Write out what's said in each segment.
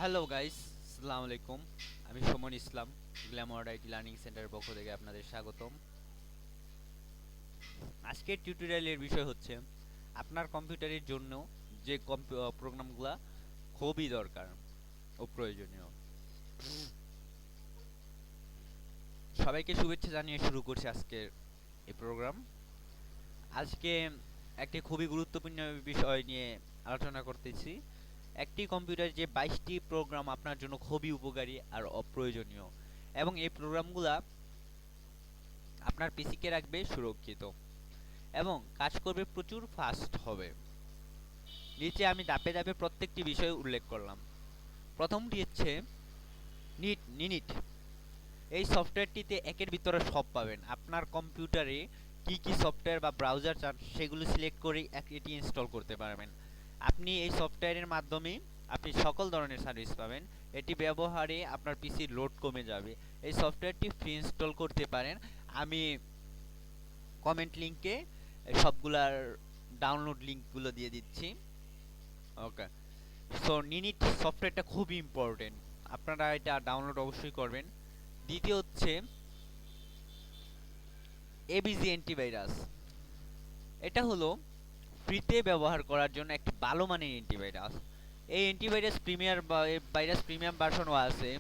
Hello guys, আসসালামু আলাইকুম। আমি সুমন ইসলাম, গ্ল্যামার আইটি লার্নিং সেন্টারের পক্ষ থেকে আপনাদের স্বাগতম। আজকের টিউটোরিয়ালের বিষয় হচ্ছে আপনার কম্পিউটারের জন্য যে প্রোগ্রামগুলো খুবই দরকার ও প্রয়োজনীয়। সবাইকে শুভেচ্ছা জানিয়ে শুরু করছি আজকের এই প্রোগ্রাম। আজকে একটি খুবই গুরুত্বপূর্ণ বিষয় নিয়ে আলোচনা করতেছি। একটি কম্পিউটার যে 22টি প্রোগ্রাম আপনার জন্য খুবই উপকারী আর অপ্রয়োজনীয়, এবং এই প্রোগ্রামগুলা আপনার পিসিকে রাখবে সুরক্ষিত এবং কাজ করবে প্রচুর ফাস্ট হবে। নিচে আমি ধাপে ধাপে প্রত্যেকটি বিষয় উল্লেখ করলাম। প্রথমটি হচ্ছে নিনিট। এই সফটওয়্যারটিতে একের ভিতরে সব পাবেন। আপনার কম্পিউটারে কি কি সফটওয়্যার বা ব্রাউজার চান সেগুলো সিলেক্ট করে এটি ইনস্টল করতে পারবেন। আপনি এই সফটওয়্যারের মাধ্যমে আপনি সকল ধরনের সার্ভিস পাবেন। এটি ব্যবহারে আপনার পিসির লোড কমে যাবে। এই সফটওয়্যারটি ফ্রি ইনস্টল করতে পারেন। আমি কমেন্ট লিংকে সবগুলার ডাউনলোড লিংকগুলো দিয়ে দিচ্ছি। ওকে, সো নিনিট সফটওয়্যারটা খুবই ইম্পর্টেন্ট, আপনারা এটা ডাউনলোড অবশ্যই করবেন। দ্বিতীয় হচ্ছে এবিজি অ্যান্টিভাইরাস। এটা হলো ফ্রিতে ব্যবহার করার জন্য একটি ভালো মানের অ্যান্টিভাইরাস। এই অ্যান্টিভাইরাস ভাইরাস প্রিমিয়াম ভার্সনও আছে।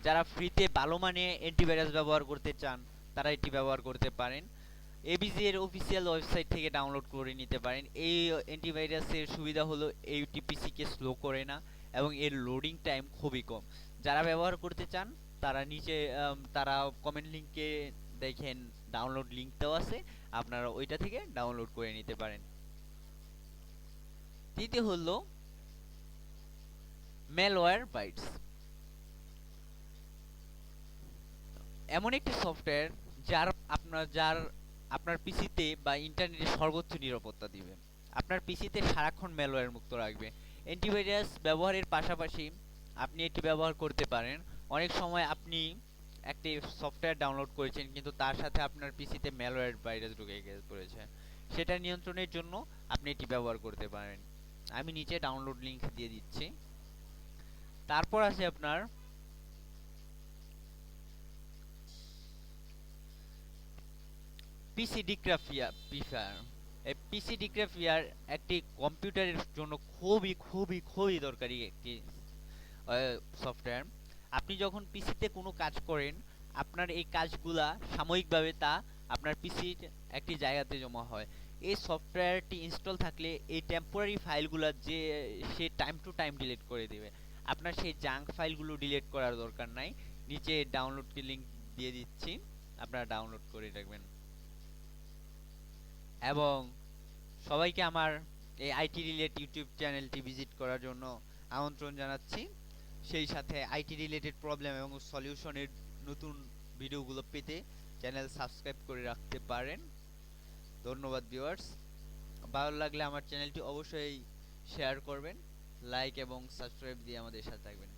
যারা ফ্রিতে ভালো মানের অ্যান্টিভাইরাস ব্যবহার করতে চান তারা এটি ব্যবহার করতে পারেন। এবিজি এর অফিসিয়াল ওয়েবসাইট থেকে ডাউনলোড করে নিতে পারেন। এই অ্যান্টিভাইরাসের সুবিধা হলো এইটিপিসি কে স্লো করে না এবং এর লোডিং টাইম খুবই কম। যারা ব্যবহার করতে চান তারা নিচে তারা কমেন্ট লিংকে দেখেন ডাউনলোড লিংক দেওয়া আছে, আপনারা ওইটা থেকে ডাউনলোড করে নিতে পারেন। তৃতীয় হলো ম্যালওয়্যার বাইটস। এমন একটি সফটওয়্যার যার আপনার পিসিতে বা ইন্টারনেটে সর্বোচ্চ নিরাপত্তা দিবে, আপনার পিসিতে সারাক্ষণ ম্যালওয়্যার মুক্ত রাখবে। অ্যান্টিভাইরাস ব্যবহারের পাশাপাশি আপনি এটি ব্যবহার করতে পারেন। অনেক সময় আপনি একটি সফটওয়্যার ডাউনলোড করেছেন কিন্তু তার সাথে আপনার পিসিতে ম্যালওয়্যার ভাইরাস ঢুকে পড়েছে, সেটা নিয়ন্ত্রণের জন্য আপনি এটি ব্যবহার করতে পারেন। আমি নিচে ডাউনলোড লিংক দিয়ে দিচ্ছি। তারপর আছে আপনার পিসি ডিক্রাফিয়ার। এই পিসি ডিক্রাফিয়ার একটি কম্পিউটারের জন্য খুবই খুবই খুবই দরকারি একটি সফটওয়্যার। আপনি যখন পিসিতে কোনো কাজ করেন, আপনার এই কাজগুলা সাময়িকভাবে তা আপনার পিসির একটি জায়গাতে জমা হয়। এই সফটওয়্যারটি ইনস্টল থাকলে এই টেম্পোরারি ফাইলগুলো সে টাইম টু টাইম ডিলিট করে দিবে। আপনার সেই জাঙ্ক ফাইলগুলো ডিলিট করার দরকার নাই। নিচে ডাউনলোড লিংক দিয়ে দিচ্ছি, আপনারা ডাউনলোড করে রাখবেন। এবং সবাইকে আমার এই আইটি রিলেটেড ইউটিউব চ্যানেলটি ভিজিট করার জন্য আমন্ত্রণ জানাচ্ছি। সেই সাথে আইটি রিলেটেড প্রবলেম এবং সলিউশনের নতুন ভিডিওগুলো পেতে চ্যানেল সাবস্ক্রাইব করে রাখতে পারেন। ধন্যবাদ ভিউয়ার্স। ভালো লাগলে আমার চ্যানেলটি অবশ্যই শেয়ার করবেন, লাইক এবং সাবস্ক্রাইব দিয়ে আমাদের সাথে থাকবেন।